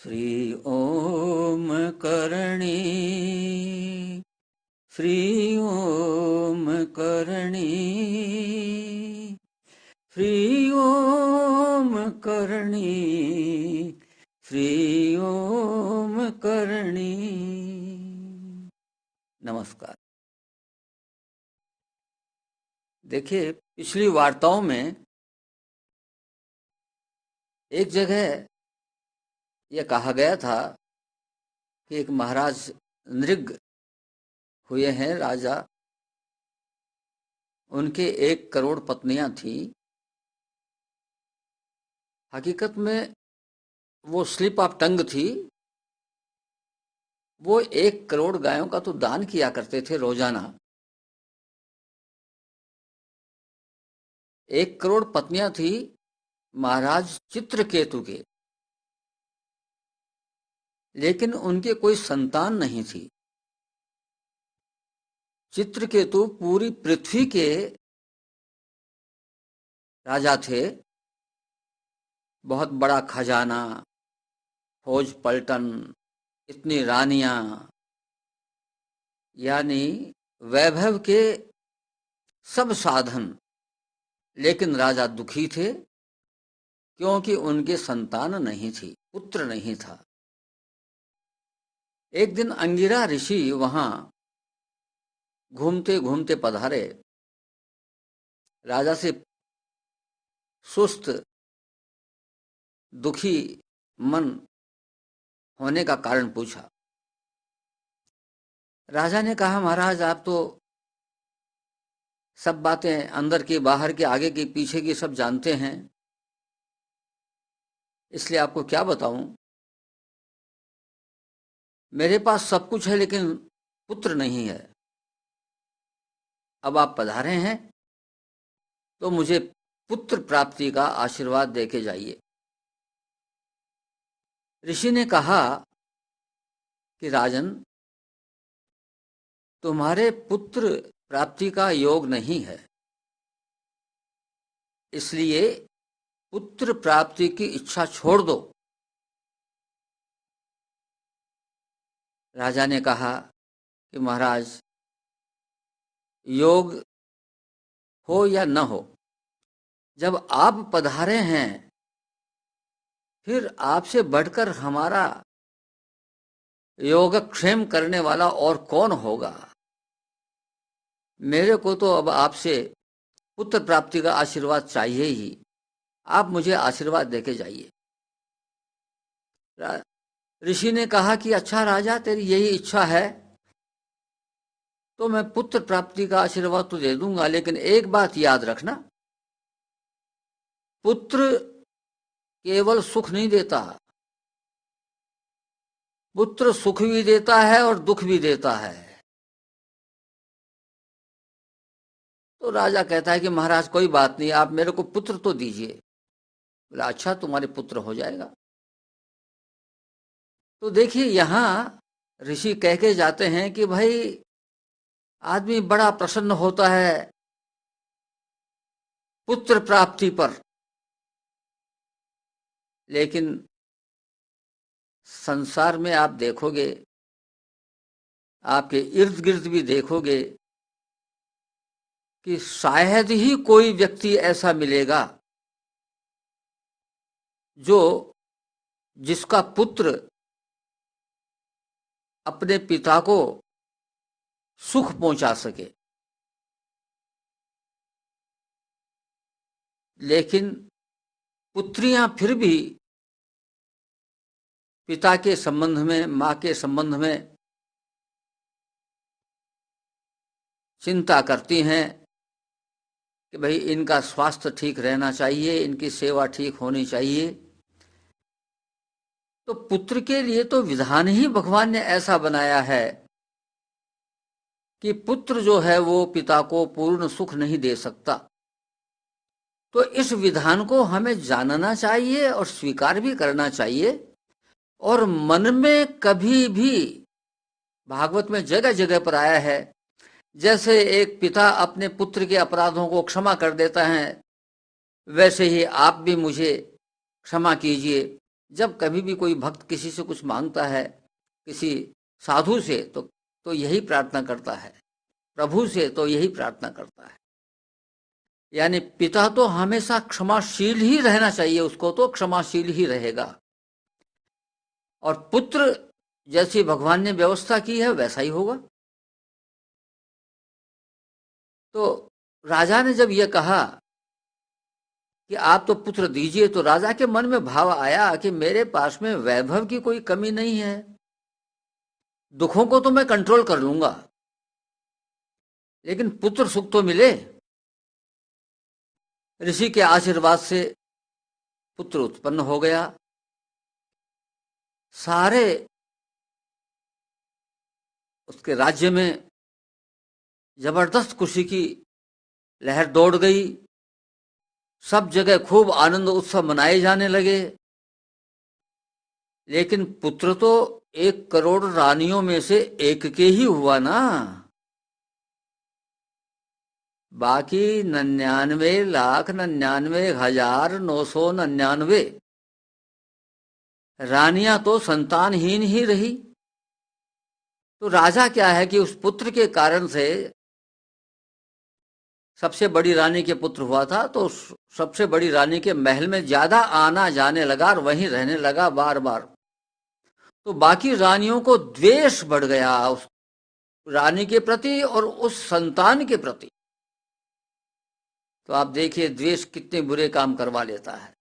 श्री ओम करणी, श्री ओम करणी, श्री ओम करणी, श्री ओम करणी। नमस्कार। देखिए, पिछली वार्ताओं में एक जगह यह कहा गया था कि एक महाराज नृग हुए हैं राजा। उनके 1 करोड़ पत्नियां थी। हकीकत में वो स्लिप ऑफ टंग थी। वो 1 करोड़ गायों का तो दान किया करते थे रोजाना। 1 करोड़ पत्नियां थी महाराज चित्रकेतु के, लेकिन उनके कोई संतान नहीं थी। चित्रकेतु पूरी पृथ्वी के राजा थे। बहुत बड़ा खजाना, फौज पलटन, इतनी रानियां, यानी वैभव के सब साधन। लेकिन राजा दुखी थे क्योंकि उनके संतान नहीं थी, पुत्र नहीं था। एक दिन अंगिरा ऋषि वहां घूमते घूमते पधारे। राजा से सुस्त, दुखी मन होने का कारण पूछा। राजा ने कहा, महाराज आप तो सब बातें अंदर की, बाहर की, आगे की, पीछे की सब जानते हैं, इसलिए आपको क्या बताऊं। मेरे पास सब कुछ है लेकिन पुत्र नहीं है। अब आप पधारे हैं तो मुझे पुत्र प्राप्ति का आशीर्वाद देके जाइए। ऋषि ने कहा कि राजन, तुम्हारे पुत्र प्राप्ति का योग नहीं है, इसलिए पुत्र प्राप्ति की इच्छा छोड़ दो। राजा ने कहा कि महाराज, योग हो या न हो, जब आप पधारे हैं फिर आपसे बढ़कर हमारा योगक्षेम करने वाला और कौन होगा। मेरे को तो अब आपसे पुत्र प्राप्ति का आशीर्वाद चाहिए ही। आप मुझे आशीर्वाद देके जाइए। ऋषि ने कहा कि अच्छा राजा, तेरी यही इच्छा है तो मैं पुत्र प्राप्ति का आशीर्वाद तो दे दूंगा, लेकिन एक बात याद रखना, पुत्र केवल सुख नहीं देता, पुत्र सुख भी देता है और दुख भी देता है। तो राजा कहता है कि महाराज कोई बात नहीं, आप मेरे को पुत्र तो दीजिए। बोला अच्छा, तुम्हारे पुत्र हो जाएगा। तो देखिए, यहां ऋषि कह के जाते हैं कि भाई आदमी बड़ा प्रसन्न होता है पुत्र प्राप्ति पर, लेकिन संसार में आप देखोगे, आपके इर्द गिर्द भी देखोगे कि शायद ही कोई व्यक्ति ऐसा मिलेगा जिसका पुत्र अपने पिता को सुख पहुंचा सके। लेकिन पुत्रियां फिर भी पिता के संबंध में, मां के संबंध में चिंता करती हैं कि भाई इनका स्वास्थ्य ठीक रहना चाहिए, इनकी सेवा ठीक होनी चाहिए। तो पुत्र के लिए तो विधान ही भगवान ने ऐसा बनाया है कि पुत्र जो है वो पिता को पूर्ण सुख नहीं दे सकता। तो इस विधान को हमें जानना चाहिए और स्वीकार भी करना चाहिए। और मन में कभी भी, भागवत में जगह जगह पर आया है, जैसे एक पिता अपने पुत्र के अपराधों को क्षमा कर देता है, वैसे ही आप भी मुझे क्षमा कीजिए, जब कभी भी कोई भक्त किसी से कुछ मांगता है, किसी साधु से, तो यही प्रार्थना करता है, प्रभु से तो यही प्रार्थना करता है। यानी पिता तो हमेशा क्षमाशील ही रहना चाहिए, उसको तो क्षमाशील ही रहेगा। और पुत्र जैसी भगवान ने व्यवस्था की है वैसा ही होगा। तो राजा ने जब यह कहा कि आप तो पुत्र दीजिए, तो राजा के मन में भाव आया कि मेरे पास में वैभव की कोई कमी नहीं है, दुखों को तो मैं कंट्रोल कर लूंगा, लेकिन पुत्र सुख तो मिले। ऋषि के आशीर्वाद से पुत्र उत्पन्न हो गया। सारे उसके राज्य में जबरदस्त खुशी की लहर दौड़ गई। सब जगह खूब आनंद उत्सव मनाए जाने लगे। लेकिन पुत्र तो 1 करोड़ रानियों में से एक के ही हुआ ना। बाकी 99,99,999 रानियां तो संतानहीन ही रही। तो राजा क्या है कि उस पुत्र के कारण से, सबसे बड़ी रानी के पुत्र हुआ था, तो सबसे बड़ी रानी के महल में ज्यादा आना जाने लगा और वहीं रहने लगा बार बार। तो बाकी रानियों को द्वेष बढ़ गया उस रानी के प्रति और उस संतान के प्रति। तो आप देखिए द्वेष कितने बुरे काम करवा लेता है।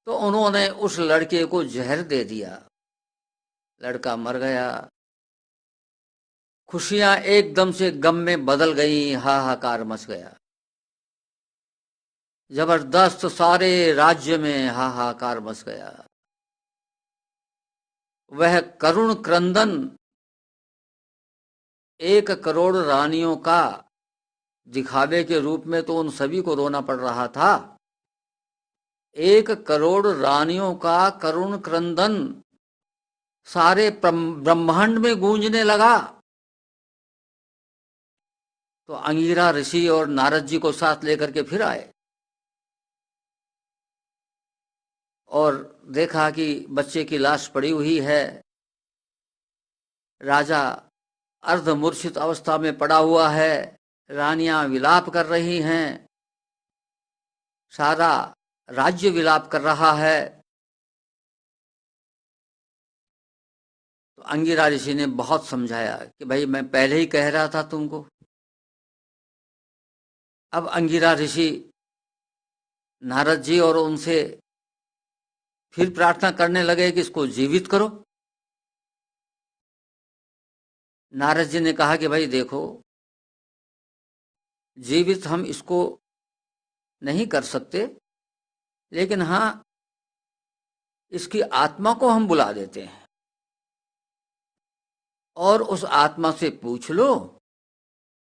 तो उन्होंने उस लड़के को जहर दे दिया, लड़का मर गया। खुशियां एकदम से गम में बदल गई, हाहाकार मच गया जबरदस्त, सारे राज्य में हाहाकार मच गया। वह करुण क्रंदन 1 करोड़ रानियों का दिखावे के रूप में तो उन सभी को रोना पड़ रहा था। 1 करोड़ रानियों का करुण क्रंदन सारे ब्रह्मांड में गूंजने लगा। तो अंगिरा ऋषि और नारद जी को साथ लेकर के फिर आए और देखा कि बच्चे की लाश पड़ी हुई है। राजा अर्धमूर्छित अवस्था में पड़ा हुआ है, रानियां विलाप कर रही हैं, सारा राज्य विलाप कर रहा है। तो अंगिरा ऋषि ने बहुत समझाया कि भाई मैं पहले ही कह रहा था तुमको। अब अंगिरा ऋषि नारद जी और उनसे फिर प्रार्थना करने लगे कि इसको जीवित करो। नारद जी ने कहा कि भाई देखो, जीवित हम इसको नहीं कर सकते, लेकिन हाँ इसकी आत्मा को हम बुला देते हैं और उस आत्मा से पूछ लो,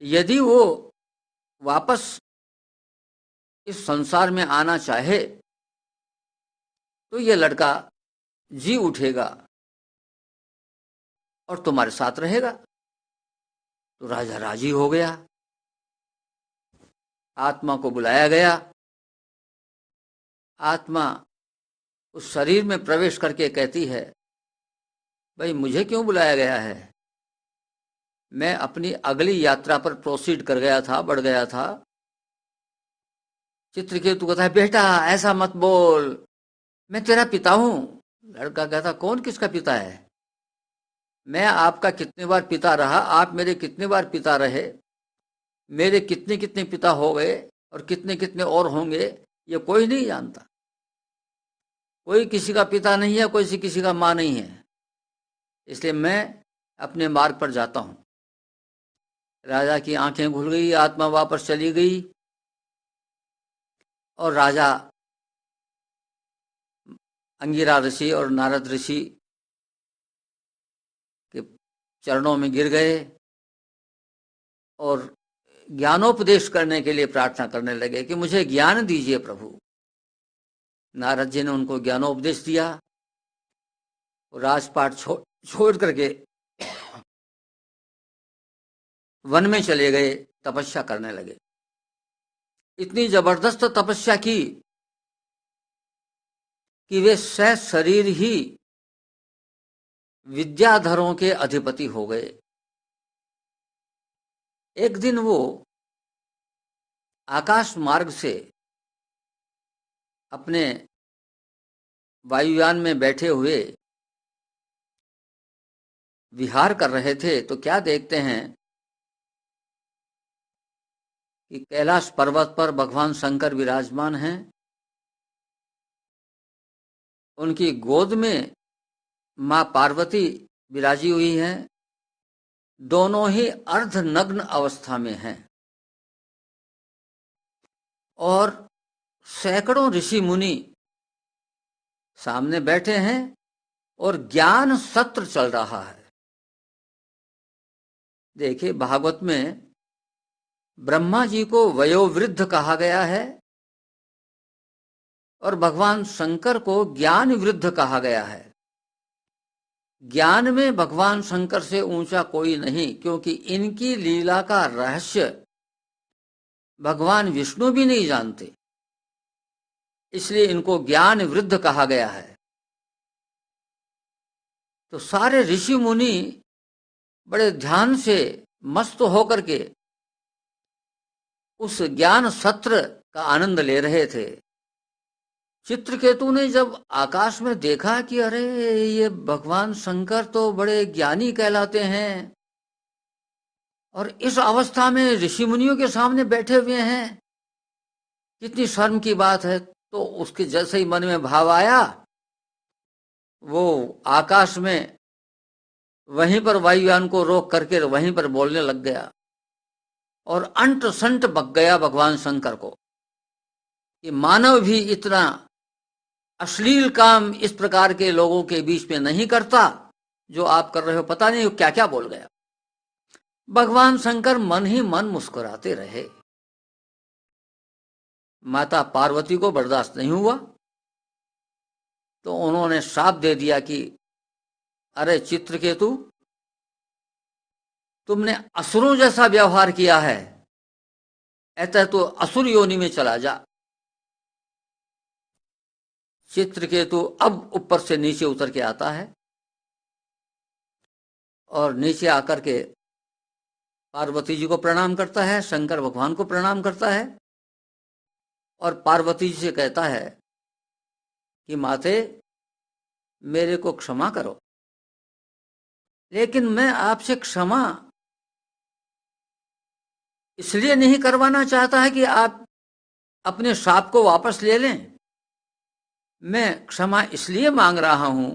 यदि वो वापस इस संसार में आना चाहे तो ये लड़का जी उठेगा और तुम्हारे साथ रहेगा। तो राजा राजी हो गया। आत्मा को बुलाया गया। आत्मा उस शरीर में प्रवेश करके कहती है, भाई मुझे क्यों बुलाया गया है? मैं अपनी अगली यात्रा पर प्रोसीड कर गया था, बढ़ गया था। चित्रकेतु कहता है, बेटा ऐसा मत बोल, मैं तेरा पिता हूं। लड़का कहता, कौन किसका पिता है? मैं आपका कितने बार पिता रहा, आप मेरे कितने बार पिता रहे, मेरे कितने कितने पिता हो गए और कितने कितने और होंगे, ये कोई नहीं जानता। कोई किसी का पिता नहीं है, कोई किसी का माँ नहीं है, इसलिए मैं अपने मार्ग पर जाता हूं। राजा की आंखें खुल गई, आत्मा वापस चली गई और राजा अंगिरा ऋषि और नारद ऋषि के चरणों में गिर गए और ज्ञानोपदेश करने के लिए प्रार्थना करने लगे कि मुझे ज्ञान दीजिए प्रभु। नारद जी ने उनको ज्ञानोपदेश दिया और राजपाट छोड़ करके वन में चले गए, तपस्या करने लगे। इतनी जबरदस्त तपस्या की कि वे शरीर ही विद्याधरों के अधिपति हो गए। एक दिन वो आकाश मार्ग से अपने वायुयान में बैठे हुए विहार कर रहे थे तो क्या देखते हैं कि कैलाश पर्वत पर भगवान शंकर विराजमान हैं। उनकी गोद में मां पार्वती विराजी हुई हैं। दोनों ही अर्धनग्न अवस्था में हैं और सैकड़ों ऋषि मुनि सामने बैठे हैं और ज्ञान सत्र चल रहा है। देखिए, भागवत में ब्रह्मा जी को वयोवृद्ध कहा गया है और भगवान शंकर को ज्ञान वृद्ध कहा गया है। ज्ञान में भगवान शंकर से ऊंचा कोई नहीं, क्योंकि इनकी लीला का रहस्य भगवान विष्णु भी नहीं जानते, इसलिए इनको ज्ञान वृद्ध कहा गया है। तो सारे ऋषि मुनि बड़े ध्यान से मस्त होकर के उस ज्ञान सत्र का आनंद ले रहे थे। चित्रकेतु ने जब आकाश में देखा कि अरे ये भगवान शंकर तो बड़े ज्ञानी कहलाते हैं और इस अवस्था में ऋषि मुनियों के सामने बैठे हुए हैं, कितनी शर्म की बात है। तो उसके जैसे ही मन में भाव आया, वो आकाश में वहीं पर वायुयान को रोक करके वहीं पर बोलने लग गया और अंट संट बक गया भगवान शंकर को कि मानव भी इतना अश्लील काम इस प्रकार के लोगों के बीच में नहीं करता जो आप कर रहे हो। पता नहीं क्या क्या बोल गया। भगवान शंकर मन ही मन मुस्कुराते रहे। माता पार्वती को बर्दाश्त नहीं हुआ तो उन्होंने श्राप दे दिया कि अरे चित्रकेतु, तुमने असुरों जैसा व्यवहार किया है, ऐसा तो असुर योनि में चला जा। चित्रकेतु अब ऊपर से नीचे उतर के आता है और नीचे आकर के पार्वती जी को प्रणाम करता है, शंकर भगवान को प्रणाम करता है और पार्वती जी से कहता है कि माते, मेरे को क्षमा करो, लेकिन मैं आपसे क्षमा इसलिए नहीं करवाना चाहता है कि आप अपने श्राप को वापस ले लें। मैं क्षमा इसलिए मांग रहा हूं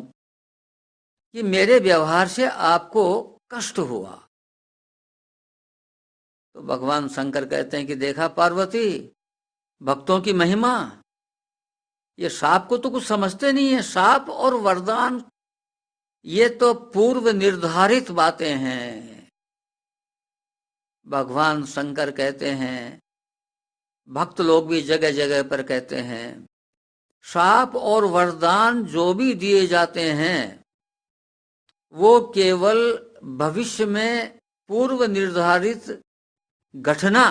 कि मेरे व्यवहार से आपको कष्ट हुआ। तो भगवान शंकर कहते हैं कि देखा पार्वती, भक्तों की महिमा, ये श्राप को तो कुछ समझते नहीं है। श्राप और वरदान ये तो पूर्व निर्धारित बातें हैं। भगवान शंकर कहते हैं, भक्त लोग भी जगह जगह पर कहते हैं, श्राप और वरदान जो भी दिए जाते हैं वो केवल भविष्य में पूर्व निर्धारित घटना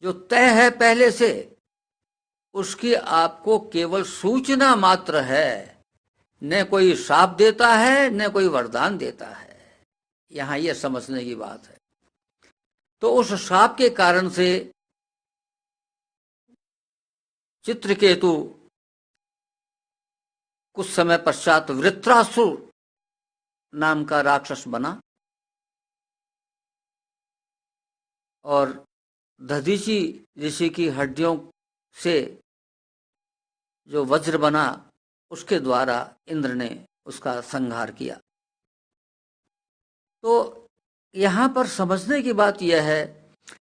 जो तय है पहले से, उसकी आपको केवल सूचना मात्र है। न कोई श्राप देता है न कोई वरदान देता है। यहां यह समझने की बात है। तो उस श्राप के कारण से चित्रकेतु कुछ समय पश्चात वृत्रासुर नाम का राक्षस बना और दधीची ऋषि की हड्डियों से जो वज्र बना, उसके द्वारा इंद्र ने उसका संहार किया। तो यहां पर समझने की बात यह है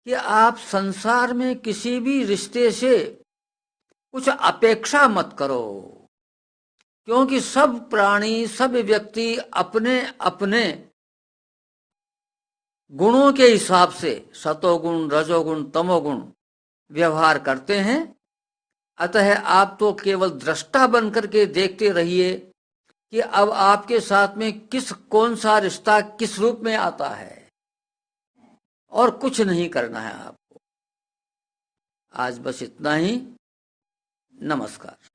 कि आप संसार में किसी भी रिश्ते से कुछ अपेक्षा मत करो, क्योंकि सब प्राणी, सब व्यक्ति अपने अपने गुणों के हिसाब से, सतोगुण, रजोगुण, तमोगुण व्यवहार करते हैं। अतः आप तो केवल दृष्टा बनकर के देखते रहिए कि अब आपके साथ में कौन सा रिश्ता किस रूप में आता है, और कुछ नहीं करना है आपको। आज बस इतना ही। नमस्कार।